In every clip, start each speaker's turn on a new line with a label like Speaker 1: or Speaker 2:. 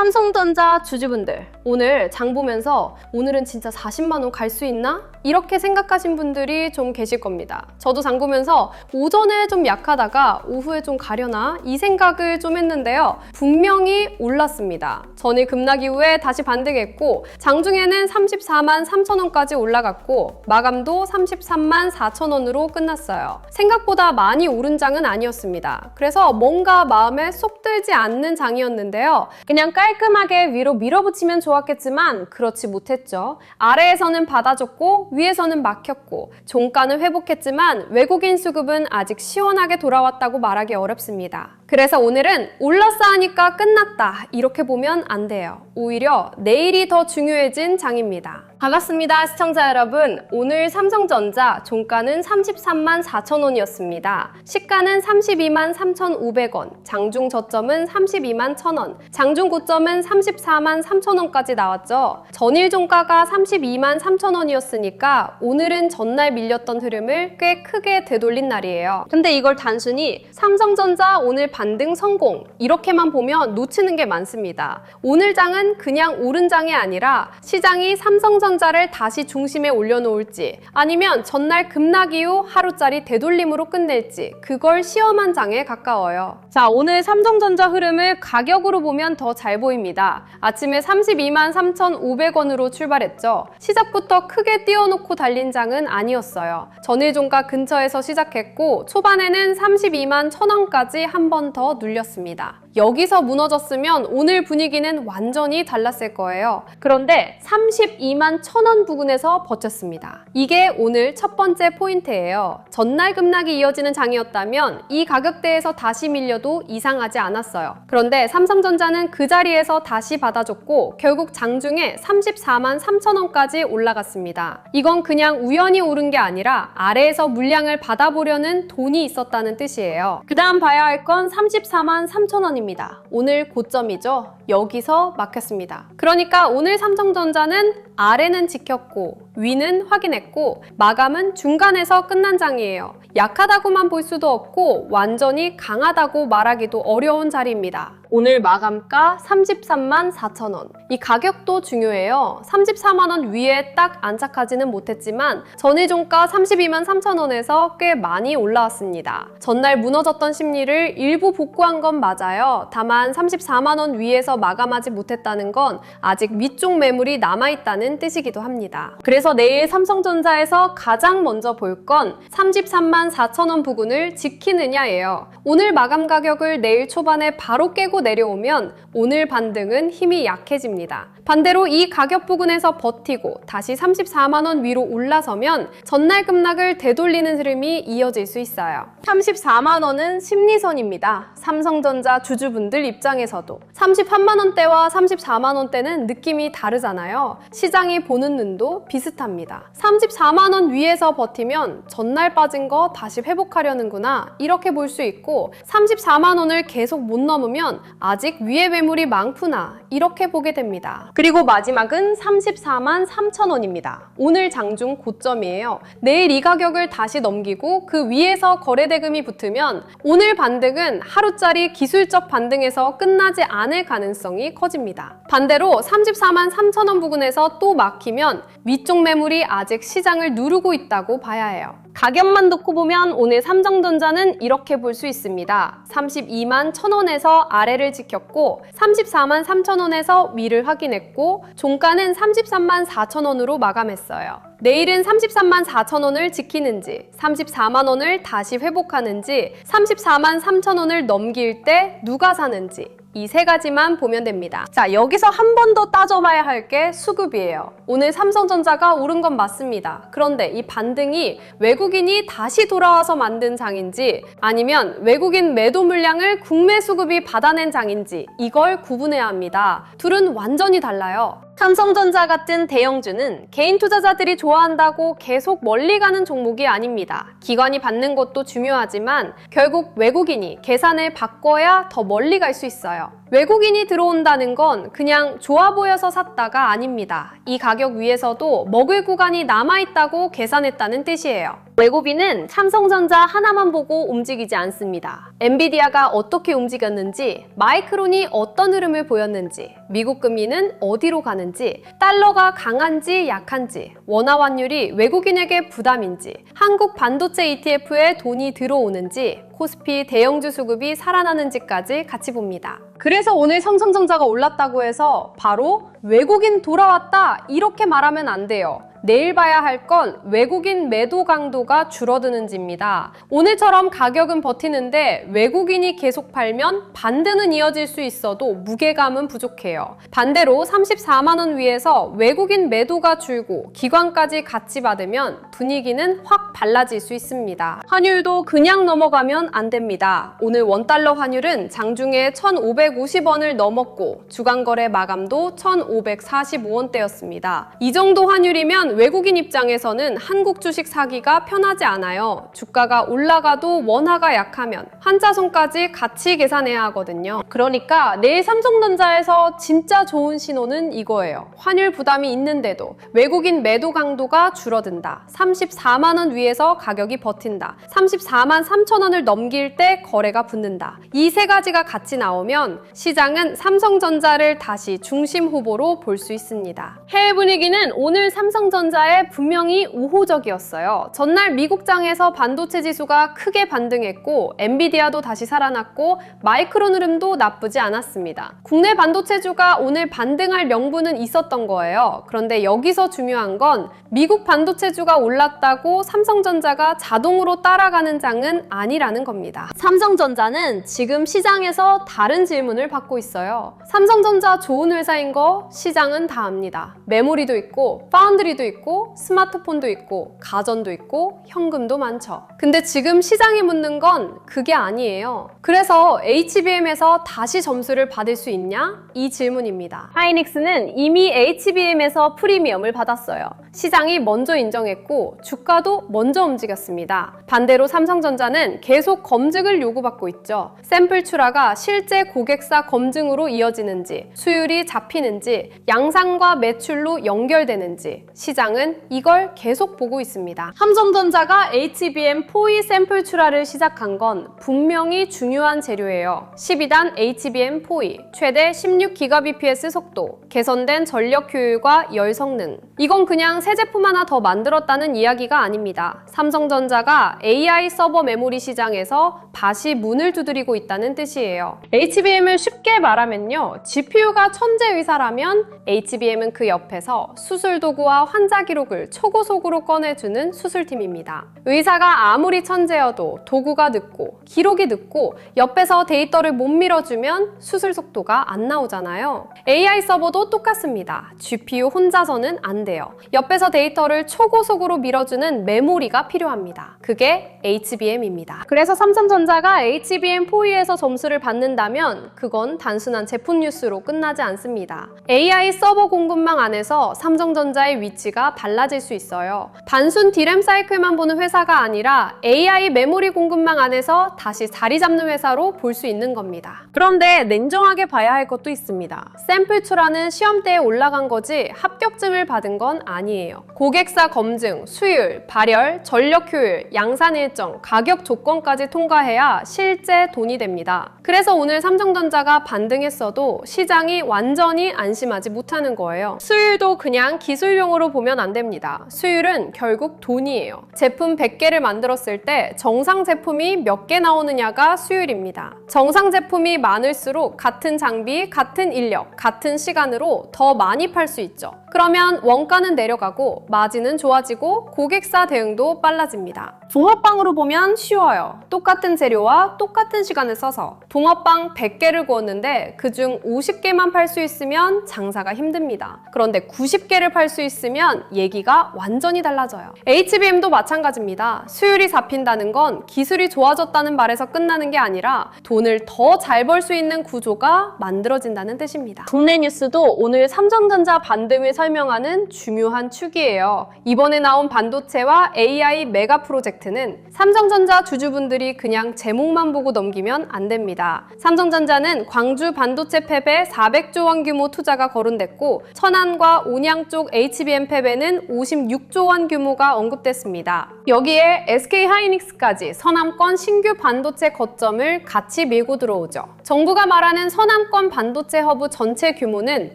Speaker 1: 삼성전자 주주분들, 오늘 장 보면서 오늘은 진짜 40만 원 갈 수 있나? 이렇게 생각하신 분들이 좀 계실 겁니다. 저도 장 보면서 오전에 좀 약하다가 오후에 좀 가려나? 이 생각을 좀 했는데요. 분명히 올랐습니다. 전일 급락 이후에 다시 반등했고 장중에는 34만 3천 원까지 올라갔고 마감도 33만 4천 원으로 끝났어요. 생각보다 많이 오른 장은 아니었습니다. 그래서 뭔가 마음에 쏙 들지 않는 장이었는데요. 그냥 깔끔하게 위로 밀어붙이면 좋았겠지만 그렇지 못했죠. 아래에서는 받아줬고 위에서는 막혔고 종가는 회복했지만 외국인 수급은 아직 시원하게 돌아왔다고 말하기 어렵습니다. 그래서 오늘은 올랐어 하니까 끝났다 이렇게 보면 안 돼요. 오히려 내일이 더 중요해진 장입니다. 반갑습니다 시청자 여러분. 오늘 삼성전자 종가는 33만 4천 원이었습니다. 시가는 32만 3,500원, 장중 저점은 32만 1,000원, 장중 고점은 34만 3천 원까지 나왔죠. 전일 종가가 32만 3천 원이었으니까 오늘은 전날 밀렸던 흐름을 꽤 크게 되돌린 날이에요. 근데 이걸 단순히 삼성전자 오늘 반등 성공 이렇게만 보면 놓치는 게 많습니다. 오늘 장은 그냥 오른 장이 아니라 시장이 삼성전자를 다시 중심에 올려놓을지 아니면 전날 급락 이후 하루짜리 되돌림으로 끝낼지 그걸 시험한 장에 가까워요. 자, 오늘 삼성전자 흐름을 가격으로 보면 더 잘 보입니다. 아침에 32만 3,500원으로 출발했죠. 시작부터 크게 띄워놓고 달린 장은 아니었어요. 전일 종가 근처에서 시작했고 초반에는 32만 1,000원까지 한 번 더 눌렸습니다. 여기서 무너졌으면 오늘 분위기는 완전히 달랐을 거예요. 그런데 32만 1,000원 부근에서 버텼습니다. 이게 오늘 첫 번째 포인트예요. 전날 급락이 이어지는 장이었다면 이 가격대에서 다시 밀려도 이상하지 않았어요. 그런데 삼성전자는 그 자리에서 다시 받아줬고 결국 장중에 34만 3천 원까지 올라갔습니다. 이건 그냥 우연히 오른 게 아니라 아래에서 물량을 받아보려는 돈이 있었다는 뜻이에요. 그 다음 봐야 할 건 34만 3천 원입니다. 오늘 고점이죠. 여기서 막혔습니다. 그러니까 오늘 삼성전자는 아래는 지켰고 위는 확인했고 마감은 중간에서 끝난 장이에요. 약하다고만 볼 수도 없고 완전히 강하다고 말하기도 어려운 자리입니다. 오늘 마감가 33만 4천 원. 이 가격도 중요해요. 34만 원 위에 딱 안착하지는 못했지만 전일 종가 32만 3천 원에서 꽤 많이 올라왔습니다. 전날 무너졌던 심리를 일부 복구한 건 맞아요. 다만 34만 원 위에서 마감하지 못했다는 건 아직 위쪽 매물이 남아있다는 뜻이기도 합니다. 그래서 내일 삼성전자에서 가장 먼저 볼 건 33만 4천 원 부근을 지키느냐예요. 오늘 마감 가격을 내일 초반에 바로 깨고 내려오면 오늘 반등은 힘이 약해집니다. 반대로 이 가격 부근에서 버티고 다시 34만 원 위로 올라서면 전날 급락을 되돌리는 흐름이 이어질 수 있어요. 34만 원은 심리선입니다. 삼성전자 주주분들 입장에서도 33만 원대와 34만 원대는 느낌이 다르잖아요. 시장이 보는 눈도 비슷합니다. 34만 원 위에서 버티면 전날 빠진 거 다시 회복하려는구나 이렇게 볼 수 있고 34만 원을 계속 못 넘으면 아직 위에 매물이 많구나 이렇게 보게 됩니다. 그리고 마지막은 34만 3천 원입니다. 오늘 장중 고점이에요. 내일 이 가격을 다시 넘기고 그 위에서 거래대금이 붙으면 오늘 반등은 하루짜리 기술적 반등에서 끝나지 않을 가능성이 커집니다. 반대로 34만 3천 원 부근에서 또 막히면 위쪽 매물이 아직 시장을 누르고 있다고 봐야 해요. 가격만 놓고 보면 오늘 삼성전자는 이렇게 볼 수 있습니다. 32만 1,000원에서 아래를 지켰고 34만 3천 원에서 위를 확인했고 종가는 33만 4천 원으로 마감했어요. 내일은 33만 4천 원을 지키는지 34만 원을 다시 회복하는지 34만 3천 원을 넘길 때 누가 사는지 이 세 가지만 보면 됩니다. 자, 여기서 한 번 더 따져봐야 할 게 수급이에요. 오늘 삼성전자가 오른 건 맞습니다. 그런데 이 반등이 외국인이 다시 돌아와서 만든 장인지 아니면 외국인 매도 물량을 국내 수급이 받아낸 장인지 이걸 구분해야 합니다. 둘은 완전히 달라요. 삼성전자 같은 대형주는 개인 투자자들이 좋아한다고 계속 멀리 가는 종목이 아닙니다. 기관이 받는 것도 중요하지만 결국 외국인이 계산을 바꿔야 더 멀리 갈 수 있어요. 외국인이 들어온다는 건 그냥 좋아 보여서 샀다가 아닙니다. 이 가격 위에서도 먹을 구간이 남아있다고 계산했다는 뜻이에요. 외국인은 삼성전자 하나만 보고 움직이지 않습니다. 엔비디아가 어떻게 움직였는지, 마이크론이 어떤 흐름을 보였는지, 미국 금리는 어디로 가는지, 달러가 강한지 약한지, 원화 환율이 외국인에게 부담인지, 한국 반도체 ETF에 돈이 들어오는지, 코스피 대형주 수급이 살아나는지까지 같이 봅니다. 그래서 오늘 삼성전자가 올랐다고 해서 바로 외국인 돌아왔다 이렇게 말하면 안 돼요. 내일 봐야 할 건 외국인 매도 강도가 줄어드는지입니다. 오늘처럼 가격은 버티는데 외국인이 계속 팔면 반등은 이어질 수 있어도 무게감은 부족해요. 반대로 34만 원 위에서 외국인 매도가 줄고 기관까지 같이 받으면 분위기는 확 달라질 수 있습니다. 환율도 그냥 넘어가면 안 됩니다. 오늘 원달러 환율은 장중에 1,550원을 넘었고 주간거래 마감도 1,545원대였습니다. 이 정도 환율이면 외국인 입장에서는 한국 주식 사기가 편하지 않아요. 주가가 올라가도 원화가 약하면 환자손까지 같이 계산해야 하거든요. 그러니까 내일 삼성전자에서 진짜 좋은 신호는 이거예요. 환율 부담이 있는데도 외국인 매도 강도가 줄어든다. 34만 원 위에서 가격이 버틴다. 34만 3천 원을 넘길 때 거래가 붙는다. 이 세 가지가 같이 나오면 시장은 삼성전자를 다시 중심 후보로 볼 수 있습니다. 해외 분위기는 오늘 삼성전자에 분명히 우호적이었어요. 전날 미국장에서 반도체 지수가 크게 반등했고 엔비디아도 다시 살아났고 마이크론 흐름도 나쁘지 않았습니다. 국내 반도체주가 오늘 반등할 명분은 있었던 거예요. 그런데 여기서 중요한 건 미국 반도체주가 올랐다고 삼성전자가 자동으로 따라가는 장은 아니라는 겁니다. 삼성전자는 지금 시장에서 다른 질문을 받고 있어요. 삼성전자 좋은 회사인 거 시장은 다 압니다. 메모리도 있고 파운드리도 있고 스마트폰도 있고 가전도 있고 현금도 많죠. 근데 지금 시장이 묻는 건 그게 아니에요. 그래서 HBM에서 다시 점수를 받을 수 있냐? 이 질문입니다. 하이닉스는 이미 HBM에서 프리미엄을 받았어요. 시장이 먼저 인정했고 주가도 먼저 움직였습니다. 반대로 삼성전자는 계속 검증을 요구받고 있죠. 샘플 출하가 실제 고객사 검증으로 이어지는지, 수율이 잡히는지, 양산과 매출로 연결되는지 시장은 이걸 계속 보고 있습니다. 삼성전자가 HBM4E 샘플 출하를 시작한 건 분명히 중요한 재료예요. 12단 HBM4E, 최대 16GBps 속도, 개선된 전력 효율과 열 성능. 이건 그냥 새 제품 하나 더 만들었다는 이야기가 아닙니다. 삼성전자가 AI 서버 메모리 시장에서 다시 문을 두드리고 있다는 뜻이에요. HBM을 쉽게 말하면요. GPU가 천재의사라면 HBM은 그 옆에서 수술 도구와 환자 기록을 초고속으로 꺼내주는 수술팀입니다. 의사가 아무리 천재여도 도구가 늦고 기록이 늦고 옆에서 데이터를 못 밀어주면 수술 속도가 안 나오잖아요. AI 서버도 똑같습니다. GPU 혼자서는 안 돼요. 옆에서 데이터를 초고속으로 밀어주는 메모리가 필요합니다. 그게 HBM입니다. 그래서 삼성전자가 HBM4E에서 점수를 받는다면 그건 단순한 제품 뉴스로 끝나지 않습니다. AI 서버 공급망 안에서 삼성전자의 위치가 달라질 수 있어요. 단순 D램 사이클만 보는 회사가 아니라 AI 메모리 공급망 안에서 다시 자리 잡는 회사로 볼 수 있는 겁니다. 그런데 냉정하게 봐야 할 것도 있습니다. 샘플 출하는 시험대에 올라간 거지 합격증을 받은 건 아니에요. 고객사 검증, 수율, 발열, 전력 효율, 양산 일정, 가격 조건까지 통과해야 실제 돈이 됩니다. 그래서 오늘 삼성전자가 반등했어도 시장이 완전히 안심하지 못하는 거예요. 수율도 그냥 기술용어로 보면 안 됩니다. 수율은 결국 돈이에요. 제품 100개를 만들었을 때 정상 제품이 몇 개 나오느냐가 수율입니다. 정상 제품이 많을수록 같은 장비, 같은 인력, 같은 시간으로 더 많이 팔 수 있죠. 그러면 원가는 내려가고 마진은 좋아지고 고객사 대응도 빨라집니다. 붕어빵으로 보면 쉬워요. 똑같은 재료와 똑같은 시간을 써서 붕어빵 100개를 구웠는데 그중 50개만 팔 수 있으면 장사가 힘듭니다. 그런데 90개를 팔 수 있으면 얘기가 완전히 달라져요. HBM도 마찬가지입니다. 수율이 잡힌다는 건 기술이 좋아졌다는 말에서 끝나는 게 아니라 돈을 더 잘 벌 수 있는 구조가 만들어진다는 뜻입니다. 국내 뉴스도 오늘 삼성전자 반등을 설명하는 중요한 축이에요. 이번에 나온 반도체와 AI 메가 프로젝트는 삼성전자 주주분들이 그냥 제목만 보고 넘기면 안 됩니다. 삼성전자는 광주 반도체 팹에 400조 원 규모 투자가 거론됐고 천안과 온양 쪽 HBM 팹에는 56조 원 규모가 언급됐습니다. 여기에 SK하이닉스까지 서남권 신규 반도체 거점을 같이 밀고 들어오죠. 정부가 말하는 서남권 반도체 허브 전체 규모는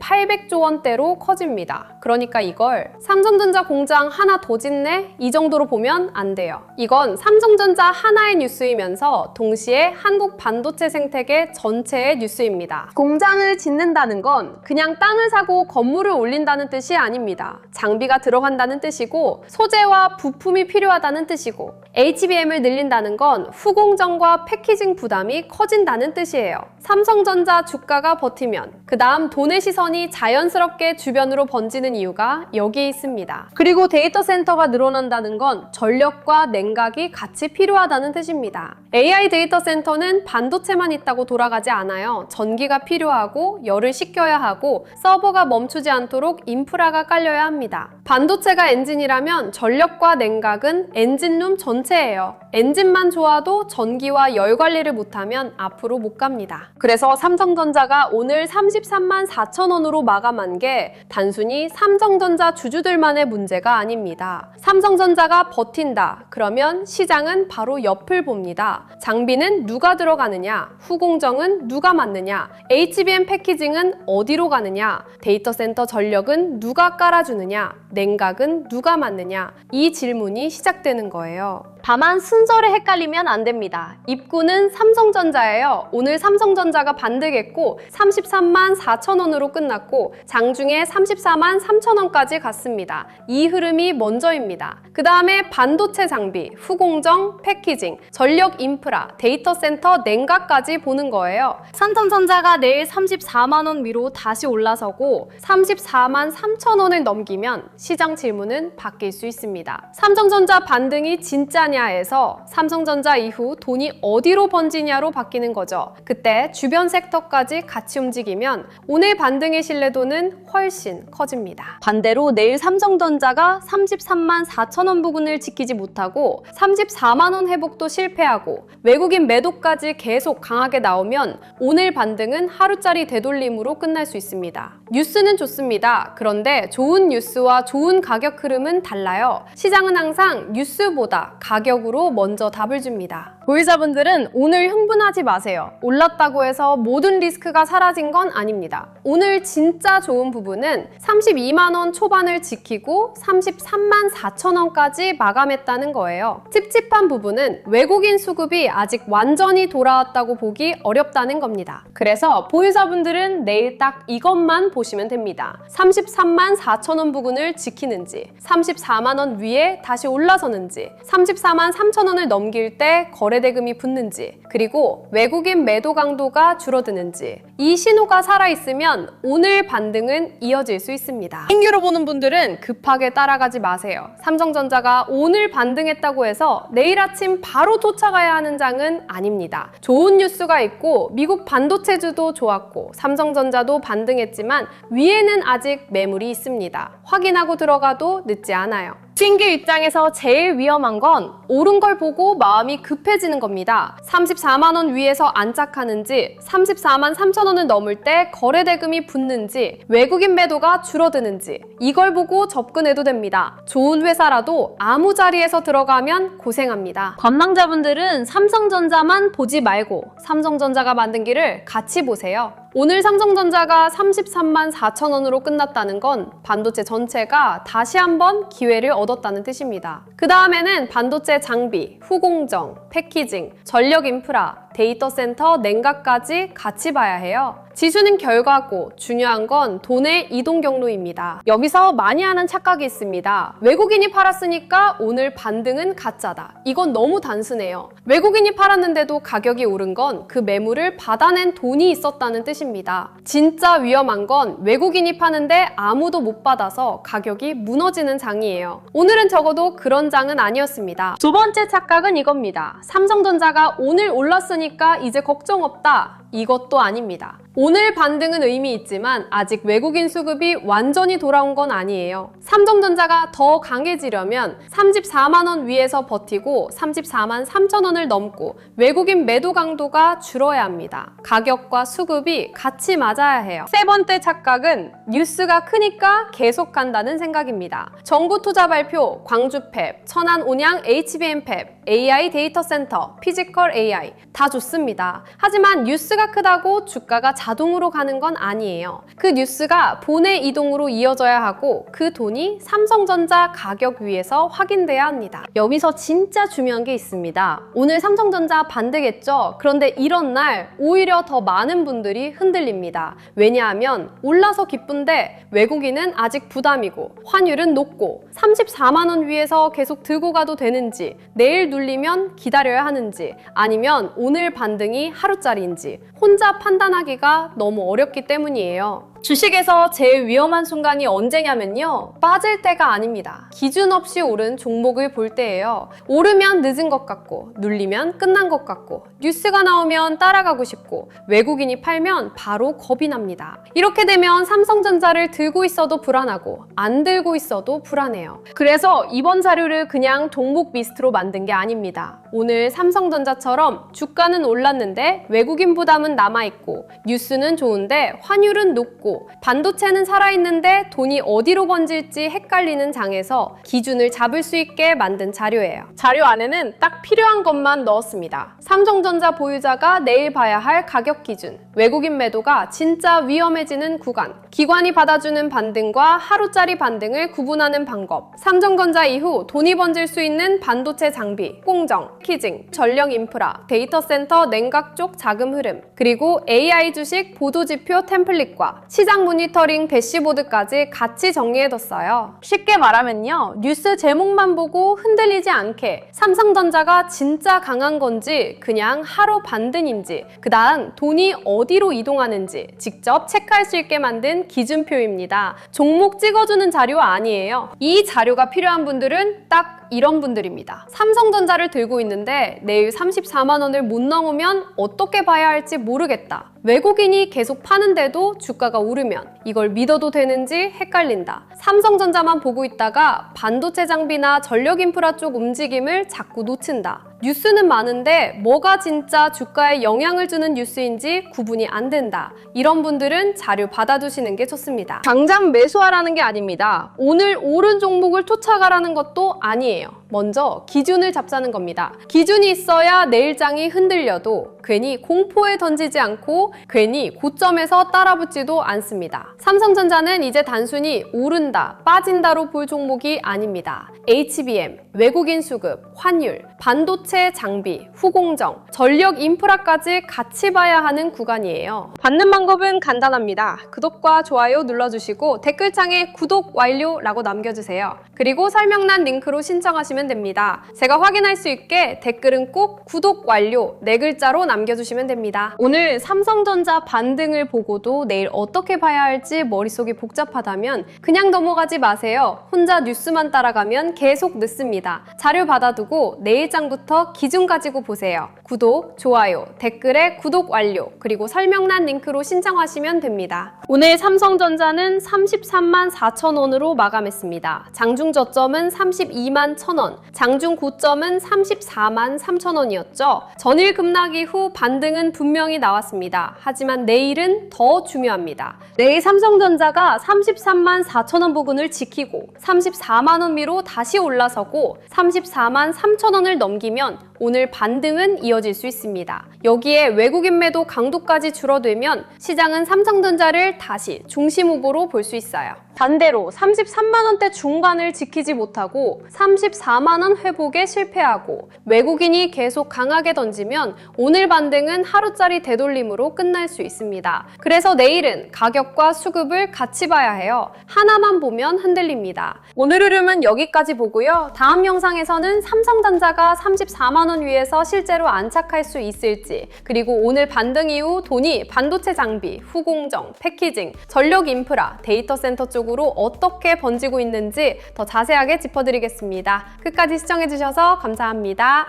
Speaker 1: 800조 원대로 커집니다. 그러니까 이걸 삼성전자 공장 하나 더 짓네? 이 정도로 보면 안 돼요. 이건 삼성전자 하나의 뉴스이면서 동시에 한국 반도체 생태계 전체의 뉴스입니다. 공장을 짓는다는 건 그냥 땅을 사고 건물을 올린다는 뜻이 아닙니다. 장비가 들어간다는 뜻이고 소재와 부품이 필요하다는 뜻이고 HBM을 늘린다는 건 후공정과 패키징 부담이 커진다는 뜻이에요. 삼성전자 주가가 버티면 그 다음 돈의 시선이 자연스럽게 주변으로 번지는 이유가 여기에 있습니다. 그리고 데이터 센터가 늘어난다는 건 전력과 냉각이 같이 필요하다는 뜻입니다. AI 데이터 센터는 반도체만 있다고 돌아가지 않아요. 전기가 필요하고 열을 식혀야 하고 서버가 멈추지 않도록 인프라가 깔려야 합니다. 반도체가 엔진이라면 전력과 냉각은 엔진룸 전체예요. 엔진만 좋아도 전기와 열 관리를 못하면 앞으로 못 갑니다. 그래서 삼성전자가 오늘 33만 4천 원으로 마감한 게 단순히 삼성전자 주주들만의 문제가 아닙니다. 삼성전자가 버틴다. 그러면 시장은 바로 옆을 봅니다. 장비는 누가 들어가느냐? 후공정은 누가 맡느냐? HBM 패키징은 어디로 가느냐? 데이터 센터 전력은 누가 깔아주느냐? 냉각은 누가 맡느냐? 이 질문이 시작되는 거예요. 다만 순서를 헷갈리면 안 됩니다. 입구는 삼성전자예요. 오늘 삼성전자가 반등했고 33만 4천 원으로 끝났고 장중에 34만 3천 원까지 갔습니다. 이 흐름이 먼저입니다. 그 다음에 반도체 장비, 후공정, 패키징, 전력 인프라, 데이터 센터, 냉각까지 보는 거예요. 삼성전자가 내일 34만 원 위로 다시 올라서고 34만 3천 원을 넘기면 시장 질문은 바뀔 수 있습니다. 삼성전자 반등이 진짜냐에서 삼성전자 이후 돈이 어디로 번지냐로 바뀌는 거죠. 그때 주변 섹터까지 같이 움직이면 오늘 반등의 신뢰도는 훨씬 커집니다. 반대로 내일 삼성전자가 33만 4천 원 부근을 지키지 못하고 34만 원 회복도 실패하고 외국인 매도까지 계속 강하게 나오면 오늘 반등은 하루짜리 되돌림으로 끝날 수 있습니다. 뉴스는 좋습니다. 그런데 좋은 뉴스와 좋은 가격 흐름은 달라요. 시장은 항상 뉴스보다 가격으로 먼저 답을 줍니다. 보유자분들은 오늘 흥분하지 마세요. 올랐다고 해서 모든 리스크가 사라진 건 아닙니다. 오늘 진짜 좋은 부분은 32만 원 초반을 지키고 33만 4천 원까지 마감했다는 거예요. 찝찝한 부분은 외국인 수급이 아직 완전히 돌아왔다고 보기 어렵다는 겁니다. 그래서 보유자분들은 내일 딱 이것만 보시면 됩니다. 33만 4천 원 부근을 지키는지, 34만 원 위에 다시 올라서는지, 34만 3천 원을 넘길 때 거래대금이 붙는지, 그리고 외국인 매도 강도가 줄어드는지 이 신호가 살아있으면 오늘 반등은 이어질 수 있습니다. 신규로 보는 분들은 급하게 따라가지 마세요. 삼성전자가 오늘 반등했다고 해서 내일 아침 바로 쫓아가야 하는 장은 아닙니다. 좋은 뉴스가 있고 미국 반도체주도 좋았고 삼성전자도 반등했지만 위에는 아직 매물이 있습니다. 확인하고 들어가도 늦지 않아요. 신규 입장에서 제일 위험한 건 오른 걸 보고 마음이 급해지는 겁니다. 34만 원 위에서 안착하는지 34만 3천 원을 넘을 때 거래대금이 붙는지 외국인 매도가 줄어드는지 이걸 보고 접근해도 됩니다. 좋은 회사라도 아무 자리에서 들어가면 고생합니다. 관망자분들은 삼성전자만 보지 말고 삼성전자가 만든 길을 같이 보세요. 오늘 삼성전자가 33만 4천 원으로 끝났다는 건 반도체 전체가 다시 한번 기회를 얻었다는 뜻입니다. 그 다음에는 반도체 장비, 후공정, 패키징, 전력 인프라, 데이터 센터, 냉각까지 같이 봐야 해요. 지수는 결과고 중요한 건 돈의 이동 경로입니다. 여기서 많이 하는 착각이 있습니다. 외국인이 팔았으니까 오늘 반등은 가짜다. 이건 너무 단순해요. 외국인이 팔았는데도 가격이 오른 건 그 매물을 받아낸 돈이 있었다는 뜻입니다. 진짜 위험한 건 외국인이 파는데 아무도 못 받아서 가격이 무너지는 장이에요. 오늘은 적어도 그런 장은 아니었습니다. 두 번째 착각은 이겁니다. 삼성전자가 오늘 올랐으니까 이제 걱정 없다. 이것도 아닙니다. 오늘 반등은 의미 있지만 아직 외국인 수급이 완전히 돌아온 건 아니에요. 삼성전자가 더 강해지려면 34만 원 위에서 버티고 34만 3천 원을 넘고 외국인 매도 강도가 줄어야 합니다. 가격과 수급이 같이 맞아야 해요. 세 번째 착각은 뉴스가 크니까 계속 간다는 생각입니다. 정부 투자 발표, 광주팹, 천안 온양 HBM팹, AI 데이터 센터, 피지컬 AI 다 좋습니다. 하지만 뉴스가 크다고 주가가 자동으로 가는 건 아니에요. 그 뉴스가 본의 이동으로 이어져야 하고 그 돈이 삼성전자 가격 위에서 확인돼야 합니다. 여기서 진짜 중요한 게 있습니다. 오늘 삼성전자 반대겠죠? 그런데 이런 날 오히려 더 많은 분들이 흔들립니다. 왜냐하면 올라서 기쁜데 외국인은 아직 부담이고 환율은 높고 34만 원 위에서 계속 들고 가도 되는지, 내일 눌리면 기다려야 하는지, 아니면 오늘 반등이 하루짜리인지 혼자 판단하기가 너무 어렵기 때문이에요. 주식에서 제일 위험한 순간이 언제냐면요, 빠질 때가 아닙니다. 기준 없이 오른 종목을 볼 때예요. 오르면 늦은 것 같고 눌리면 끝난 것 같고 뉴스가 나오면 따라가고 싶고 외국인이 팔면 바로 겁이 납니다. 이렇게 되면 삼성전자를 들고 있어도 불안하고 안 들고 있어도 불안해요. 그래서 이번 자료를 그냥 종목 리스트로 만든 게 아닙니다. 오늘 삼성전자처럼 주가는 올랐는데 외국인 부담은 남아있고 뉴스는 좋은데 환율은 높고 반도체는 살아있는데 돈이 어디로 번질지 헷갈리는 장에서 기준을 잡을 수 있게 만든 자료예요. 자료 안에는 딱 필요한 것만 넣었습니다. 삼성전자 보유자가 내일 봐야 할 가격 기준, 외국인 매도가 진짜 위험해지는 구간, 기관이 받아주는 반등과 하루짜리 반등을 구분하는 방법, 삼성전자 이후 돈이 번질 수 있는 반도체 장비, 공정, 키징, 전력 인프라, 데이터 센터 냉각 쪽 자금 흐름, 그리고 AI 주식 보도지표 템플릿과 시장 모니터링 대시보드까지 같이 정리해뒀어요. 쉽게 말하면요, 뉴스 제목만 보고 흔들리지 않게 삼성전자가 진짜 강한 건지 그냥 하루 반등인지 그 다음 돈이 어디로 이동하는지 직접 체크할 수 있게 만든 기준표입니다. 종목 찍어주는 자료 아니에요. 이 자료가 필요한 분들은 딱 이런 분들입니다. 삼성전자를 들고 있는데 내일 34만 원을 못 넘으면 어떻게 봐야 할지 모르겠다. 외국인이 계속 파는데도 주가가 오르면 이걸 믿어도 되는지 헷갈린다. 삼성전자만 보고 있다가 반도체 장비나 전력 인프라 쪽 움직임을 자꾸 놓친다. 뉴스는 많은데 뭐가 진짜 주가에 영향을 주는 뉴스인지 구분이 안 된다. 이런 분들은 자료 받아두시는 게 좋습니다. 당장 매수하라는 게 아닙니다. 오늘 오른 종목을 쫓아가라는 것도 아니에요. 먼저 기준을 잡자는 겁니다. 기준이 있어야 내일장이 흔들려도 괜히 공포에 던지지 않고 괜히 고점에서 따라붙지도 않습니다. 삼성전자는 이제 단순히 오른다, 빠진다로 볼 종목이 아닙니다. HBM, 외국인 수급, 환율, 반도체 장비, 후공정, 전력 인프라까지 같이 봐야 하는 구간이에요. 받는 방법은 간단합니다. 구독과 좋아요 눌러주시고 댓글창에 구독 완료라고 남겨주세요. 그리고 설명란 링크로 신청하시면 됩니다. 제가 확인할 수 있게 댓글은 꼭 구독 완료 4글자로 남겨주시면 됩니다. 오늘 삼성전자 반등을 보고도 내일 어떻게 봐야 할지 머릿속이 복잡하다면 그냥 넘어가지 마세요. 혼자 뉴스만 따라가면 계속 늦습니다. 자료 받아두고 내일장부터 기준 가지고 보세요. 구독, 좋아요, 댓글에 구독 완료, 그리고 설명란 링크로 신청하시면 됩니다. 오늘 삼성전자는 33만 4천 원으로 마감했습니다. 장중 저점은 32만 1천 원, 장중 고점은 34만 3천 원이었죠. 전일 급락 이후 반등은 분명히 나왔습니다. 하지만 내일은 더 중요합니다. 내일 삼성전자가 33만 4천 원 부근을 지키고 34만 원 위로 다시 올라서고 34만 3천 원을 넘기면 오늘 반등은 이어질 수 있습니다. 여기에 외국인 매도 강도까지 줄어들면 시장은 삼성전자를 다시 중심 후보로 볼 수 있어요. 반대로 33만 원대 중간을 지키지 못하고 34만 원 회복에 실패하고 외국인이 계속 강하게 던지면 오늘 반등은 하루짜리 되돌림으로 끝날 수 있습니다. 그래서 내일은 가격과 수급을 같이 봐야 해요. 하나만 보면 흔들립니다. 오늘 흐름은 여기까지 보고요. 다음 영상에서는 삼성전자가 34만 원 위에서 실제로 안착할 수 있을지, 그리고 오늘 반등 이후 돈이 반도체 장비, 후공정, 패키징, 전력 인프라, 데이터 센터 쪽으로 어떻게 번지고 있는지 더 자세하게 짚어드리겠습니다. 끝까지 시청해주셔서 감사합니다.